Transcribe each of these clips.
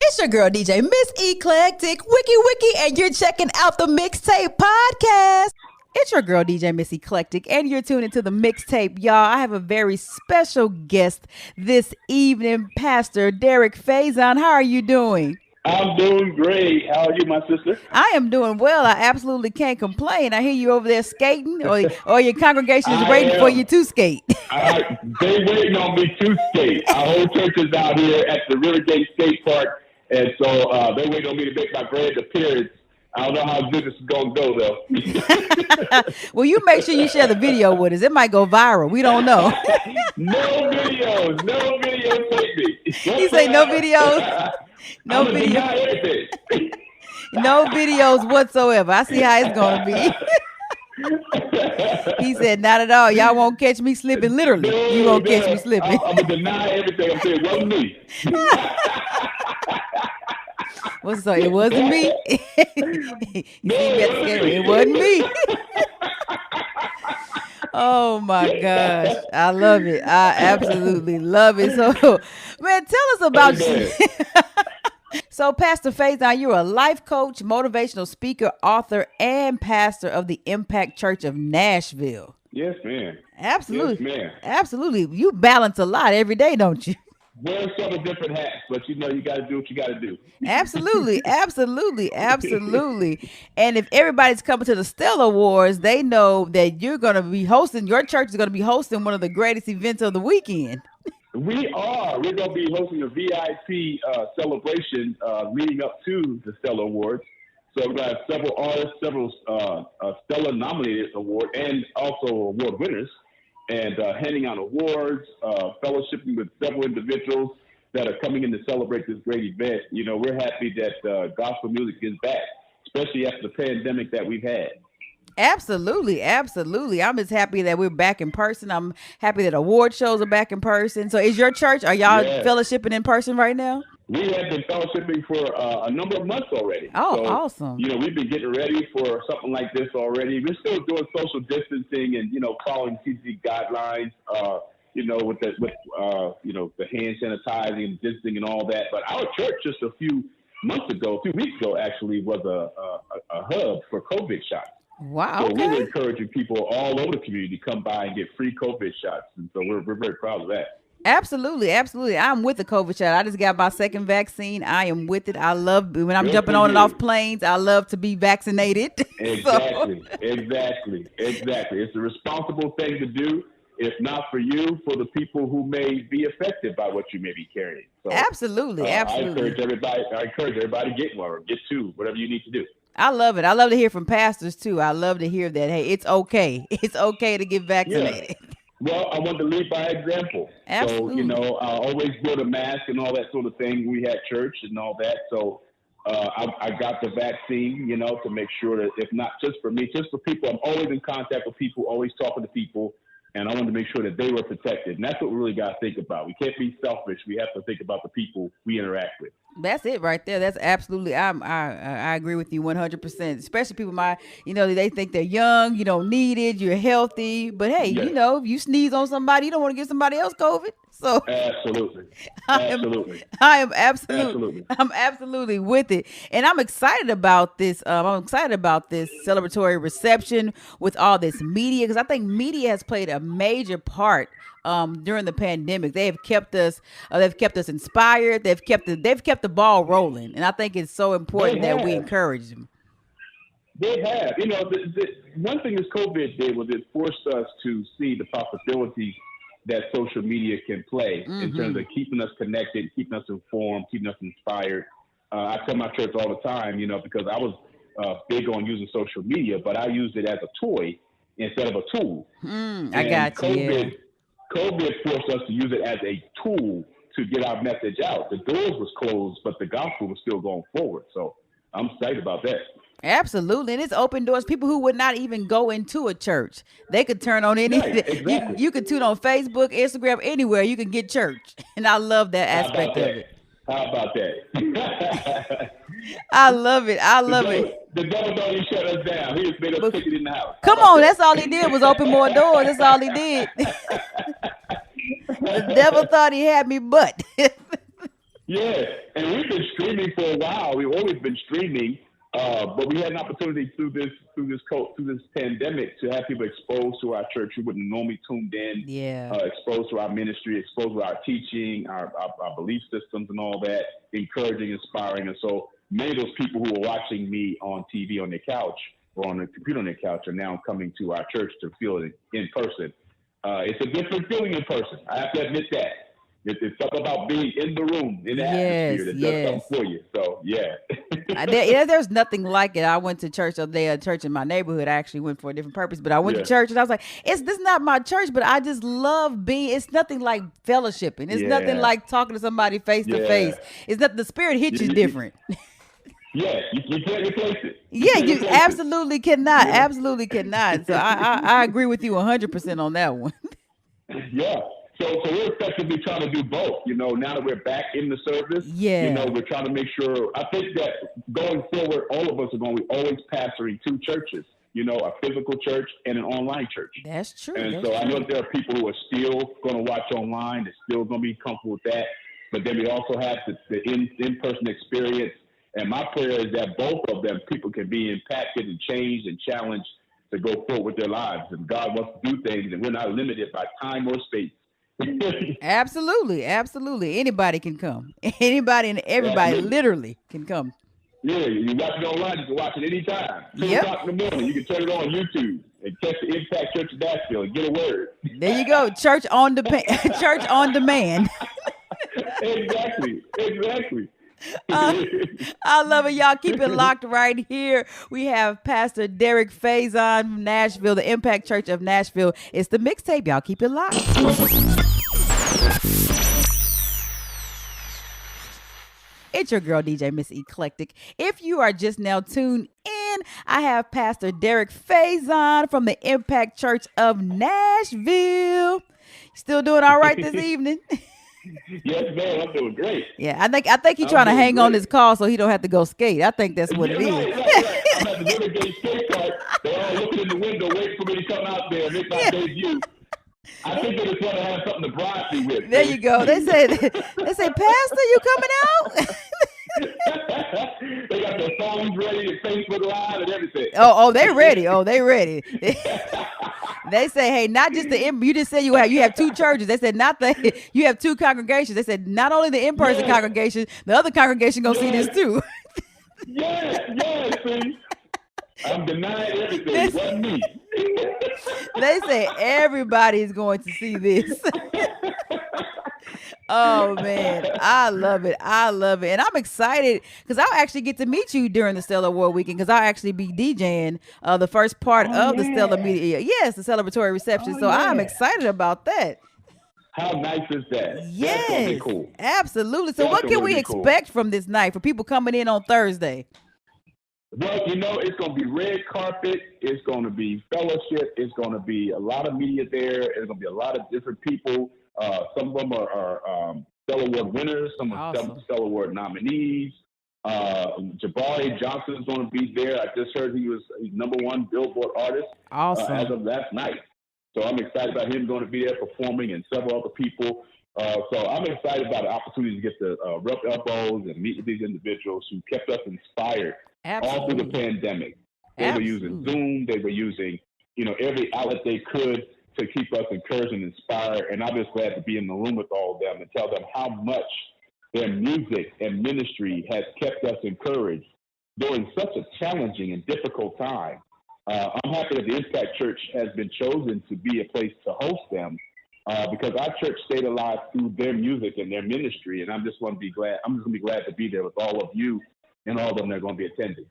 It's your girl DJ Miss Eclectic, Wiki, and you're checking out the Mixtape podcast. It's your girl DJ Miss Eclectic, and you're tuning to the Mixtape, y'all. I have a very special guest this evening, Pastor Derick Faison. How are you doing? I'm doing great. How are you, my sister? I am doing well. I absolutely can't complain. I hear you over there skating, or your congregation is waiting for you to skate. They waiting on me to skate. Our whole church is out here at the Rivergate Skate Park. And so they're waiting on me to make my grand appearance. I don't know how good this is going to go, though. Well, you make sure you share the video with us. It might go viral. We don't know. No videos, baby. He say no videos? No videos. No videos whatsoever. I see how it's going to be. He said, not at all. Y'all won't catch me slipping. Literally, you won't catch me slipping. I'm going to deny everything. I'm saying it wasn't me. What's so? It wasn't me. It wasn't me. Oh my gosh, I love it. I absolutely love it. So, man, tell us about you. So, Pastor Faison, you're a life coach, motivational speaker, author, and pastor of the Impact Church of Nashville. Yes, ma'am. Absolutely. Yes, ma'am. Absolutely. You balance a lot every day, don't you? Wear several different hats, but you got to do what you got to do. Absolutely. And if everybody's coming to the Stellar Awards, they know that you're going to be hosting, your church is going to be hosting one of the greatest events of the weekend. We are. We're going to be hosting a VIP celebration leading up to the Stellar Awards. So we're going to have several artists, several Stellar nominated award, and also award winners. And handing out awards, fellowshipping with several individuals that are coming in to celebrate this great event. You know, we're happy that gospel music is back, especially after the pandemic that we've had. Absolutely. I'm just happy that we're back in person. I'm happy that award shows are back in person. So is your church, are y'all fellowshipping in person right now? We have been fellowshipping for a number of months already. Oh, so, awesome. You know, we've been getting ready for something like this already. We're still doing social distancing and, following CDC guidelines, with the hand sanitizing and distancing and all that. But our church just a few weeks ago, actually, was a hub for COVID shots. Wow. So we were encouraging people all over the community to come by and get free COVID shots. And so we're very proud of that. Absolutely. I'm with the COVID shot. I just got my second vaccine. I am with it. I love when I'm jumping on and off planes. I love to be vaccinated. Exactly. It's a responsible thing to do. If not for you, for the people who may be affected by what you may be carrying. So, absolutely. I encourage everybody to get one or get two, whatever you need to do. I love it. I love to hear from pastors too. I love to hear that. Hey, it's okay. It's okay to get vaccinated. Yeah. Well, I want to lead by example. Absolutely. So, I always wear the mask and all that sort of thing. We had church and all that. So I got the vaccine, to make sure that if not just for me, just for people, I'm always in contact with people, always talking to people. And I wanted to make sure that they were protected. And that's what we really got to think about. We can't be selfish. We have to think about the people we interact with. That's it right there. That's absolutely, I agree with you 100%. Especially people they think they're young, you don't need it, you're healthy. But hey, if you sneeze on somebody, you don't want to give somebody else COVID. So absolutely. I'm absolutely with it. And I'm excited about this. I'm excited about this celebratory reception with all this media, because I think media has played a major part during the pandemic. They have kept us inspired. They've kept the ball rolling. And I think it's so important that we encourage them. They have. The one thing this COVID did was it forced us to see the possibilities that social media can play in terms of keeping us connected, keeping us informed, keeping us inspired. I tell my church all the time, because I was big on using social media, but I used it as a toy instead of a tool. I got you. COVID forced us to use it as a tool to get our message out. The doors was closed, but the gospel was still going forward. So I'm excited about that. Absolutely. And it's open doors. People who would not even go into a church, they could turn on anything. Right, exactly. You could tune on Facebook, Instagram, anywhere. You can get church. And I love that aspect of it. How about that? I love it. The devil don't even shut us down. He just made us kick it in the house. Come on. That's all he did was open more doors. That's all he did. The devil thought he had me, but Yeah, and we've been streaming for a while. We've always been streaming, but we had an opportunity through this pandemic to have people exposed to our church who wouldn't normally tuned in. Yeah. Exposed to our ministry, exposed to our teaching, our belief systems, and all that, encouraging, inspiring. And so many of those people who were watching me on TV on their couch or on the computer on their couch are now coming to our church to feel it in person. It's a different feeling in person. I have to admit that. It's something about being in the room, in the atmosphere that does something for you. So, yeah. There's nothing like it. I went to church the other day, a church in my neighborhood. I actually went for a different purpose, but I went to church and I was like, this is not my church, but I just love it's nothing like fellowshipping. It's nothing like talking to somebody face to face. It's not, the spirit hits you different. Yeah, you can't replace it. You absolutely cannot. Yeah. Absolutely cannot. So I agree with you 100% on that one. Yeah. So we're effectively trying to do both. Now that we're back in the service, we're trying to make sure. I think that going forward, all of us are going to be always pastoring two churches. A physical church and an online church. That's true. And I know there are people who are still going to watch online. They're still going to be comfortable with that. But then we also have the in-person experience. And my prayer is that both of them, people can be impacted and changed and challenged to go forward with their lives. And God wants to do things, and we're not limited by time or space. Absolutely. Anybody can come. Anybody and everybody literally can come. Yeah, you watch it online, you can watch it anytime. 2 o'clock in the morning, you can turn it on YouTube and catch the Impact Church of Nashville and get a word. There you go. Church on demand. Exactly. I love it, y'all. Keep it locked right here. We have Pastor Derick Faison from Nashville, the Impact Church of Nashville. It's the Mixtape. Y'all keep it locked. It's your girl, DJ Miss Eclectic. If you are just now tuned in, I have Pastor Derick Faison from the Impact Church of Nashville. Still doing all right this evening? Yes, man, I'm doing great. Yeah, I think he's trying to hang on this call so he don't have to go skate. I think that's what it is. Right. I'm at the Rivergate skate park. They're all looking in the window, waiting for me to come out there and make my debut. I think they just want to have something to bribe me with. There you go. They say, Pastor, you coming out? They got their phones ready and Facebook Live and everything. Oh, they ready. They say, hey, not just you just said you have two churches. They said you have two congregations. They said not only the in-person congregation, the other congregation gonna see this too. See. I'm denying everything. It wasn't me. They say everybody's going to see this. Oh, man. I love it. And I'm excited because I'll actually get to meet you during the Stellar Award weekend because I'll actually be DJing the first part of the Stellar Media. Yes, the celebratory reception. So I'm excited about that. How nice is that? Yes. That's gonna be cool. Absolutely. So what can we expect from this night for people coming in on Thursday? Well, it's going to be red carpet. It's going to be fellowship. It's going to be a lot of media there. There's going to be a lot of different people. Some of them are Stellar Award winners. Some are Stellar Award nominees. Jabari Johnson is going to be there. I just heard he's #1 Billboard artist as of last night. So I'm excited about him going to be there performing and several other people. So I'm excited about the opportunity to get to rub elbows and meet with these individuals who kept us inspired. Absolutely. All through the pandemic. They were using Zoom. They were using, every outlet they could to keep us encouraged and inspired. And I'm just glad to be in the room with all of them and tell them how much their music and ministry has kept us encouraged during such a challenging and difficult time. I'm happy that the Impact Church has been chosen to be a place to host them because our church stayed alive through their music and their ministry. And I'm just going to be glad to be there with all of you and all of them that are going to be attending.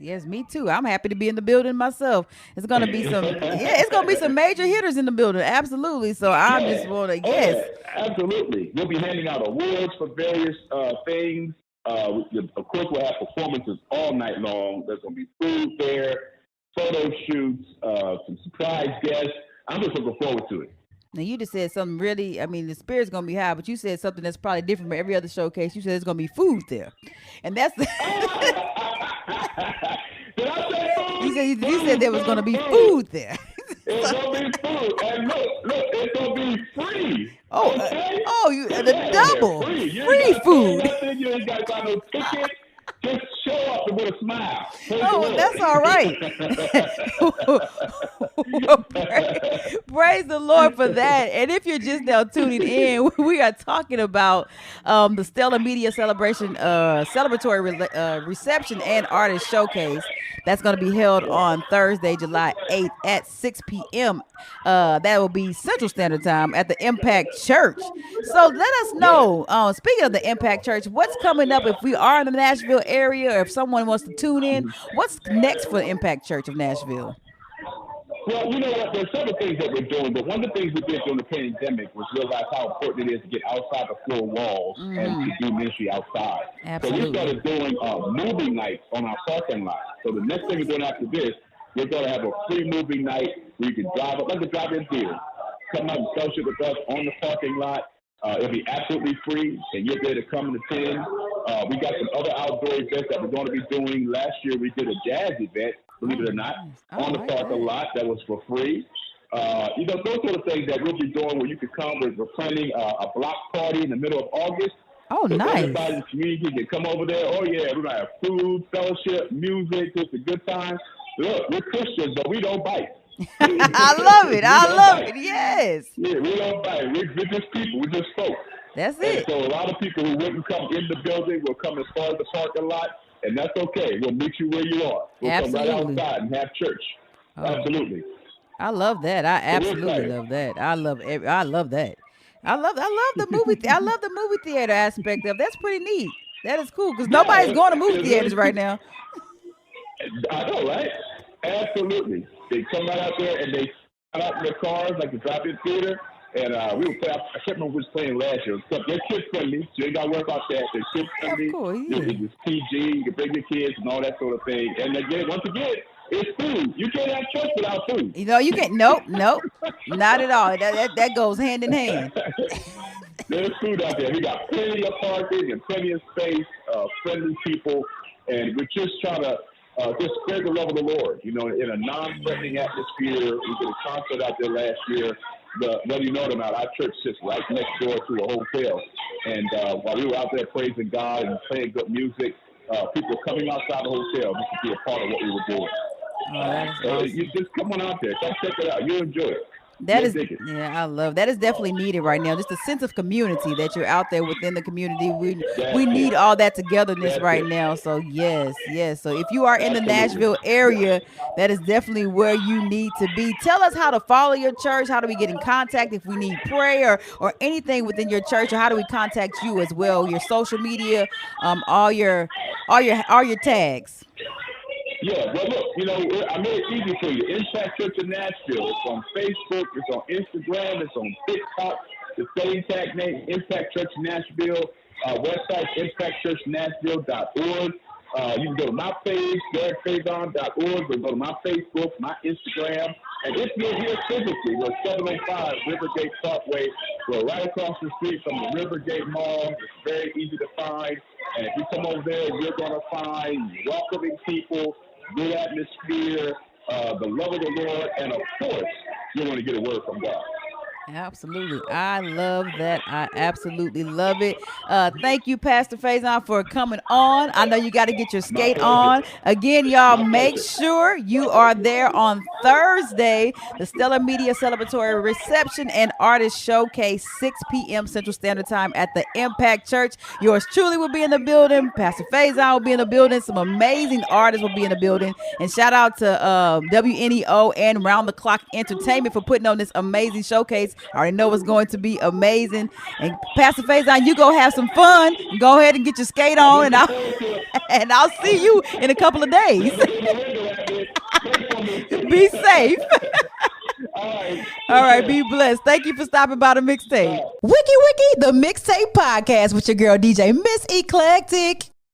Yes, me too. I'm happy to be in the building myself. It's going to be it's going to be some major hitters in the building. Absolutely. So I just want to, absolutely. We'll be handing out awards for various things. Of course, we'll have performances all night long. There's going to be food there, photo shoots, some surprise guests. I'm just looking forward to it. Now, you just said something really, the spirit's going to be high, but you said something that's probably different from every other showcase. You said there's going to be food there. And that's Did I say food? You said there was going to be food there. It's gonna be food, and look, it's gonna be free. Oh, okay? The double free food. Nothing. You ain't got to buy no ticket. Just show up with a smile. That's all right. Praise the Lord for that. And if you're just now tuning in, we are talking about the Stellar Media Celebration, celebratory reception and artist showcase that's going to be held on Thursday, July 8th at 6 p.m. That will be Central Standard Time at the Impact Church. So let us know, speaking of the Impact Church, what's coming up if we are in the Nashville area, or if someone wants to tune in, what's next for the Impact Church of Nashville? Well, you know what? There's several things that we're doing, but one of the things we did during the pandemic was realize how important it is to get outside the four walls and to do ministry outside. Absolutely. So we started doing movie nights on our parking lot. So the next thing we're doing after this, we're going to have a free movie night where you can drive up, like a drive-in theater, come out and fellowship with us on the parking lot. It'll be absolutely free, and you're there to come and attend. We got some other outdoor events that we're going to be doing. Last year, we did a jazz event, believe it or not, on the parking lot that was for free. Those sort of things that we'll be doing where you can come. We're planning a block party in the middle of August. Oh, so nice. Everybody in the community can come over there. Oh, yeah, we're going to have food, fellowship, music, just a good time. Look, we're Christians, but we don't bite. I love it. Yes. Yeah, we don't bite. We're just people. We're just folks. That's it. So a lot of people who wouldn't come in the building will come as far as the parking lot, and that's okay. We'll meet you where you are. We'll absolutely. come right outside and have church. Oh. Absolutely. I love that. I absolutely love that. I love that. I love the movie. I love the movie theater aspect of that's pretty neat. That is cool because nobody's going to movie theaters right now. I know, right? Absolutely. They come right out there and they come out in their cars like the drop-in theater. And we were playing, I can't remember who was playing last year. They're kid friendly, so you ain't got to worry about that. They're kid friendly. Of course, yeah. It's PG. You can bring your kids and all that sort of thing. And again, once again, it's food. You can't have church without food. You can't. Nope, not at all. That goes hand in hand. There's food out there. We got plenty of parking and plenty of space, friendly people, and we're just trying to just spread the love of the Lord. In a non-threatening atmosphere. We did a concert out there last year. Whether you know it or not, our church sits right next door to a hotel. And while we were out there praising God and playing good music, people were coming outside the hotel just to be a part of what we were doing. Awesome. You just come on out there. Come check it out. You'll enjoy it. I love that. Is definitely needed right now. Just a sense of community that you're out there within the community. We need all that togetherness right now. So yes. So if you are in the Nashville area, that is definitely where you need to be. Tell us how to follow your church. How do we get in contact if we need prayer or anything within your church, or how do we contact you as well? Your social media, all your tags. Yeah, well, look, I made it easy for you. Impact Church of Nashville. It's on Facebook. It's on Instagram. It's on TikTok. The same tag name, Impact Church Nashville. Website, impactchurchnashville.org. You can go to my page, DerickFaison.org, or go to my Facebook, my Instagram. And if you're here physically, we're 705 Rivergate Parkway. We're right across the street from the Rivergate Mall. It's very easy to find. And if you come over there, you're going to find welcoming people, good atmosphere, the love of the Lord, and of course, you're going to get a word from God. Absolutely. I love that. I absolutely love it. Thank you, Pastor Faison, for coming on. I know you got to get your skate on. Again, y'all, make sure you are there on Thursday, the Stellar Media Celebratory Reception and Artist Showcase, 6 p.m. Central Standard Time at the Impact Church. Yours truly will be in the building. Pastor Faison will be in the building. Some amazing artists will be in the building. And shout out to WNEO and Round the Clock Entertainment for putting on this amazing showcase. I already know it's going to be amazing. And Pastor Faison, you go have some fun. Go ahead and get your skate on, and I'll see you in a couple of days. Be safe. All right, be blessed. Thank you for stopping by the Mixtape. Wiki, the Mixtape podcast with your girl DJ Miss Eclectic.